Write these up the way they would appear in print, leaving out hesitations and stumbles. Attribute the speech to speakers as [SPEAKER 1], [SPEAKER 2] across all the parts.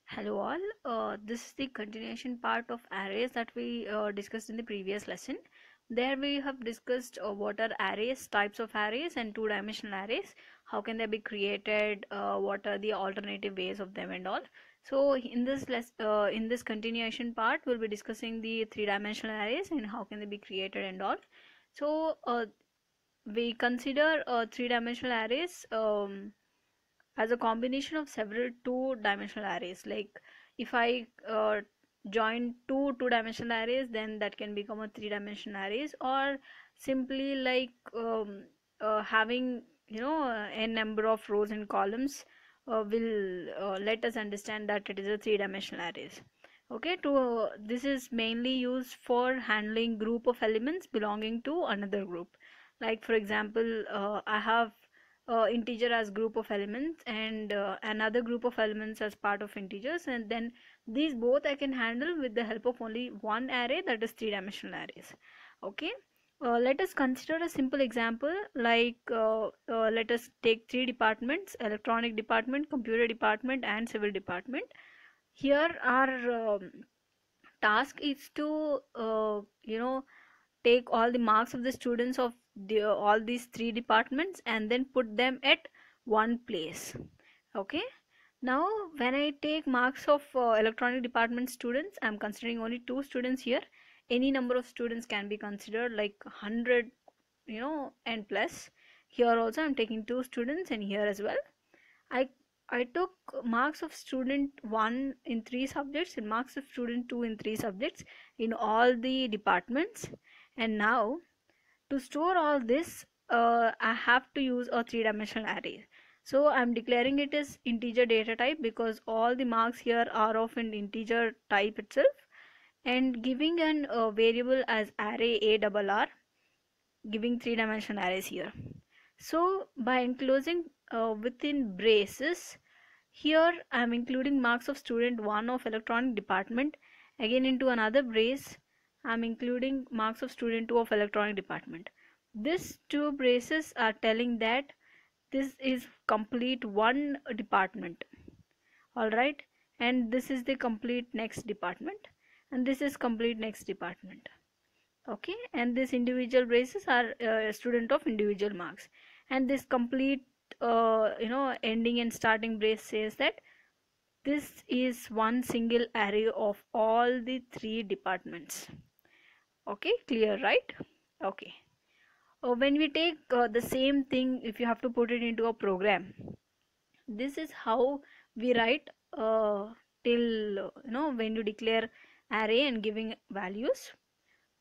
[SPEAKER 1] Hello all, this is the continuation part of arrays that we discussed in the previous lesson. There we have discussed what are arrays, types of arrays and two-dimensional arrays, how can they be created, what are the alternative ways of them and all. So in this continuation part we'll be discussing the three-dimensional arrays and how can they be created and all. So we consider three-dimensional arrays as a combination of several two-dimensional arrays. Like if I join two-dimensional arrays, then that can become a three-dimensional arrays, or simply like having a number of rows and columns will let us understand that it is a three-dimensional arrays. Okay, this is mainly used for handling group of elements belonging to another group. Like for example, I have integer as group of elements and another group of elements as part of integers, and then these both I can handle with the help of only one array, that is three-dimensional arrays. Okay, let us consider a simple example. Like let us take three departments: electronic department, computer department and civil department. Here our task is to take all the marks of the students of all these three departments and then put them at one place. Okay, now when I take marks of electronic department students, I'm considering only two students here. Any number of students can be considered, like 100 and plus. Here also I'm taking two students, and here as well I I took marks of student 1 in 3 subjects and marks of student 2 in 3 subjects in all the departments. And now to store all this, I have to use a three-dimensional array. So I'm declaring it as integer data type because all the marks here are of an integer type itself, and giving an variable as array arr, giving three-dimensional arrays here. So by enclosing within braces, here I am including marks of student 1 of electronic department. Again into another brace I am including marks of student 2 of electronic department. These two braces are telling that this is complete one department. Alright, and this is the complete next department, and this is complete next department. Okay, and this individual braces are student of individual marks, and this complete ending and starting brace says that this is one single array of all the three departments. Okay, clear, right? Okay, when we take the same thing, if you have to put it into a program, this is how we write till when you declare array and giving values.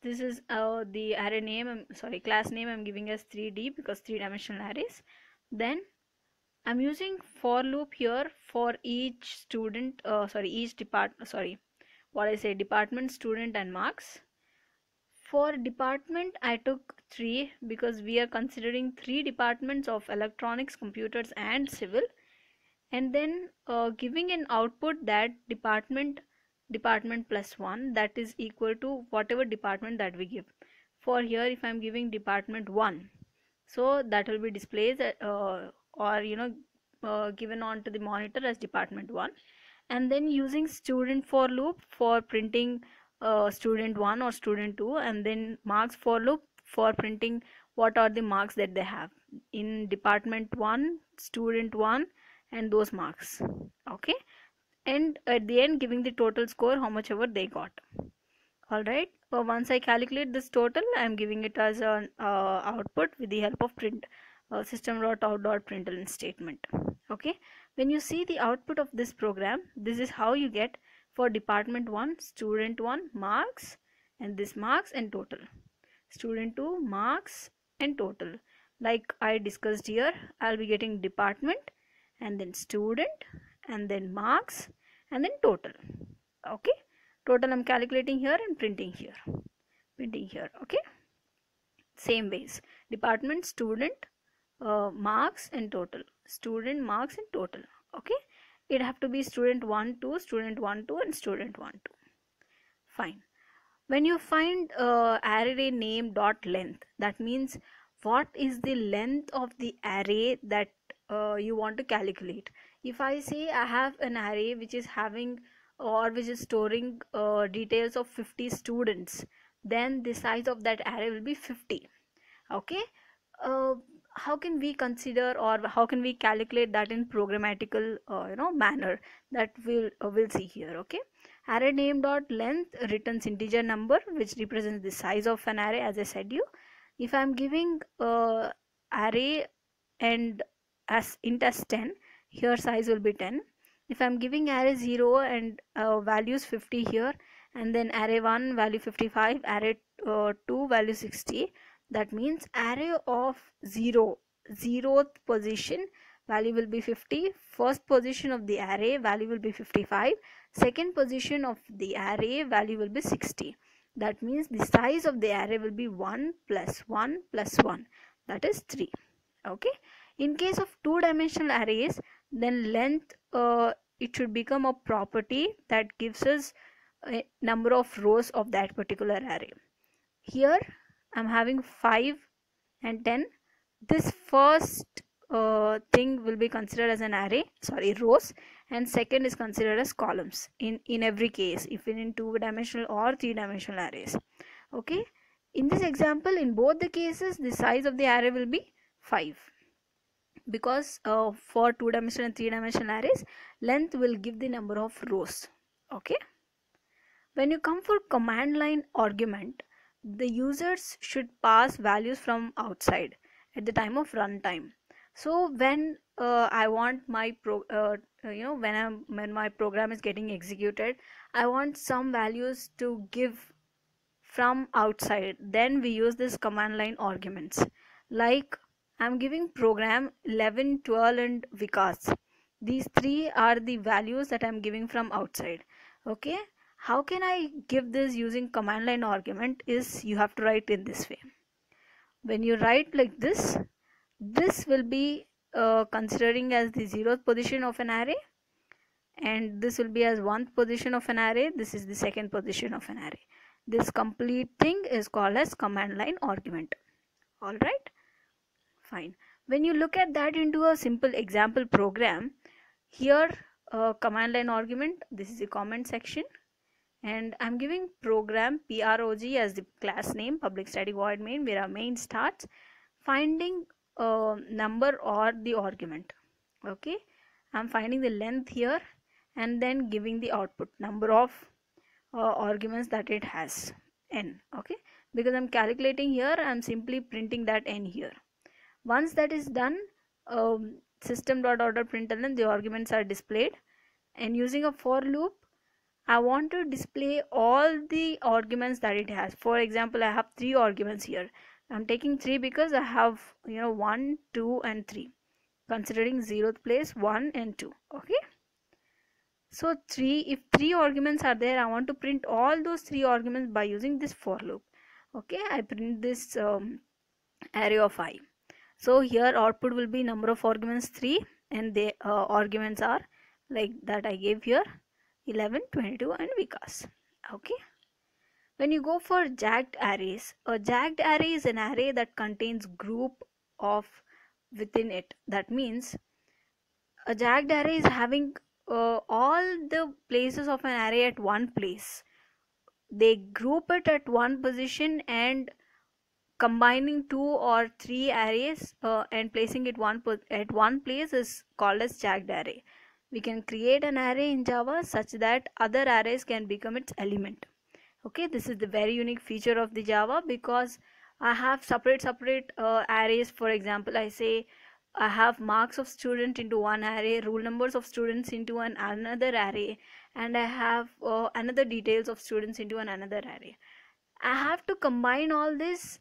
[SPEAKER 1] This is the array name, sorry, class name I'm giving as 3D because three-dimensional arrays. Then I'm using for loop here for each student, each department, department, student and marks. For department I took 3 because we are considering 3 departments of electronics, computers and civil, and then giving an output that department plus 1, that is equal to whatever department that we give. For here if I'm giving department 1, so that will be displayed or given on to the monitor as department 1, and then using student for loop for printing student 1 or student 2, and then marks for loop for printing what are the marks that they have in department 1, student 1 and those marks. Okay, and at the end giving the total score how much ever they got. Alright, once I calculate this total, I am giving it as an output with the help of print system.out.println statement. Okay, when you see the output of this program, this is how you get for department 1 student 1 marks, and this marks and total, student 2 marks and total. Like I discussed here, I'll be getting department and then student and then marks and then total. Okay, total I'm calculating here and printing here. Okay, same ways, department, student, marks and total, student, marks and total. Okay, it have to be student 1 2, student 1 2 and student 1 2. Fine. When you find array name dot length, that means what is the length of the array that you want to calculate. If I say I have an array which is having or which is storing details of 50 students, then the size of that array will be 50. Okay. uh, how can we consider or how can we calculate that in programmatical manner, that we'll see here. Okay. Array name dot length returns integer number which represents the size of an array, as I said you. If I'm giving array and as int as 10, here size will be 10. If I'm giving array 0 and values 50 here, and then array 1 value 55, array 2 value 60, that means array of 0th position value will be 50, first position of the array value will be 55, second position of the array value will be 60. That means the size of the array will be 1 plus 1 plus 1, that is 3. Okay. In case of two-dimensional arrays, then length it should become a property that gives us a number of rows of that particular array. Here I'm having 5 and 10. This first thing will be considered as an array, sorry, rows, and second is considered as columns in every case, if in two-dimensional or three-dimensional arrays. Okay. In this example, in both the cases, the size of the array will be 5, because for two-dimensional and three-dimensional arrays, length will give the number of rows. Okay. When you come for command line argument, the users should pass values from outside at the time of runtime. So when I want my when my program is getting executed, I want some values to give from outside, then we use this command line arguments. Like I'm giving program 11, 12 and Vikas. These three are the values that I'm giving from outside. Okay. How can I give this using command line argument is you have to write in this way. When you write like this will be considering as the 0th position of an array, and this will be as 1st position of an array, this is the 2nd position of an array. This complete thing is called as command line argument. Alright, fine. When you look at that into a simple example program, here command line argument, this is the comment section, and I'm giving program prog as the class name, public static void main, where our main starts, finding number or the argument. Okay, I'm finding the length here and then giving the output number of arguments that it has, n. Okay, because I'm calculating here, I'm simply printing that n here. Once that is done, system.out.println, the arguments are displayed, and using a for loop I want to display all the arguments that it has. For example, I have 3 arguments here. I'm taking 3 because I have 1, 2 and 3, considering 0th place 1 and 2. Okay, so if 3 arguments are there, I want to print all those 3 arguments by using this for loop. Okay, I print this array of I. So here output will be number of arguments 3, and the arguments are like that I gave here, 11, 22 and Vikas. Okay. When you go for jagged arrays, a jagged array is an array that contains group of within it. That means a jagged array is having all the places of an array at one place. They group it at one position, and combining 2 or 3 arrays and placing it at one place is called as jagged array. We can create an array in Java such that other arrays can become its element. Okay, this is the very unique feature of the Java, because I have separate arrays. For example, I say I have marks of student into one array, rule numbers of students into another array, and I have another details of students into another array. I have to combine all this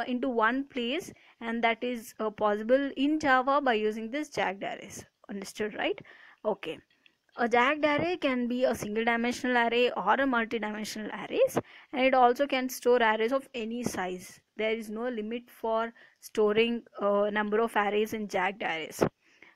[SPEAKER 1] into one place, and that is possible in Java by using this jagged arrays. Understood, right? Okay. A jagged array can be a single dimensional array or a multi-dimensional arrays, and it also can store arrays of any size. There is no limit for storing number of arrays in jagged arrays.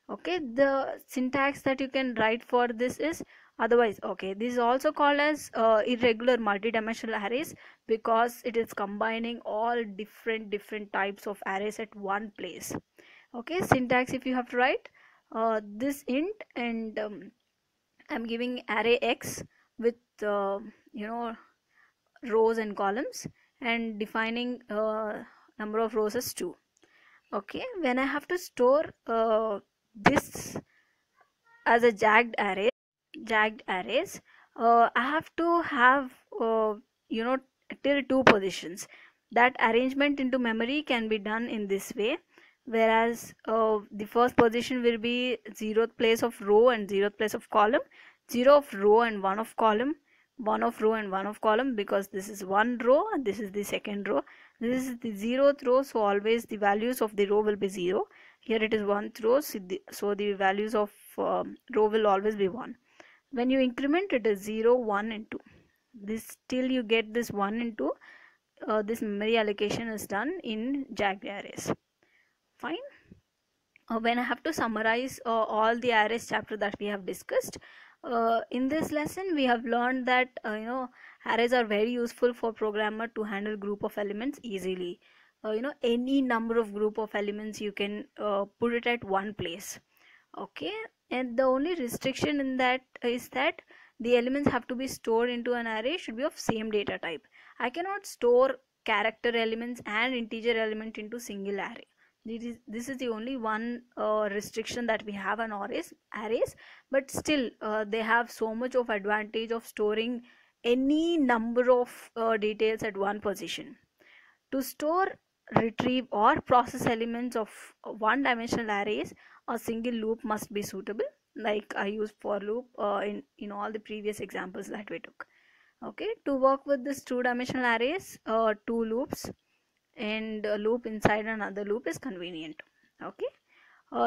[SPEAKER 1] Okay, the syntax that you can write for this is otherwise. Okay, this is also called as irregular multi-dimensional arrays, because it is combining all different types of arrays at one place. Okay, syntax if you have to write, this int, and I'm giving array x with you know rows and columns, and defining number of rows as 2. Okay, when I have to store this as a jagged arrays, I have to have you know till 2 positions. That arrangement into memory can be done in this way, whereas the first position will be 0th place of row and 0th place of column, 0 of row and 1 of column, 1 of row and 1 of column, because this is one row and this is the second row. This is the 0th row, so always the values of the row will be 0. Here it is 1th row, so the values of row will always be 1. When you increment, it is 0, 1 and 2. This till you get this 1 and 2, this memory allocation is done in jagged arrays. Fine. When I have to summarize all the arrays chapter that we have discussed, in this lesson we have learned that arrays are very useful for programmer to handle group of elements easily. Any number of group of elements you can put it at one place. Okay, and the only restriction in that is that the elements have to be stored into an array should be of same data type. I cannot store character elements and integer element into single array. This is the only one restriction that we have on arrays, but still they have so much of advantage of storing any number of details at one position. To store, retrieve or process elements of one-dimensional arrays, a single loop must be suitable, like I used for loop in all the previous examples that we took. Okay, to work with this two-dimensional arrays, two loops and a loop inside another loop is convenient. Okay,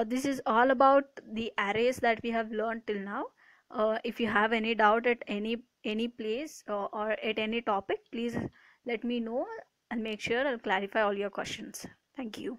[SPEAKER 1] this is all about the arrays that we have learned till now. If you have any doubt at any place or at any topic, please let me know and make sure I'll clarify all your questions. Thank you.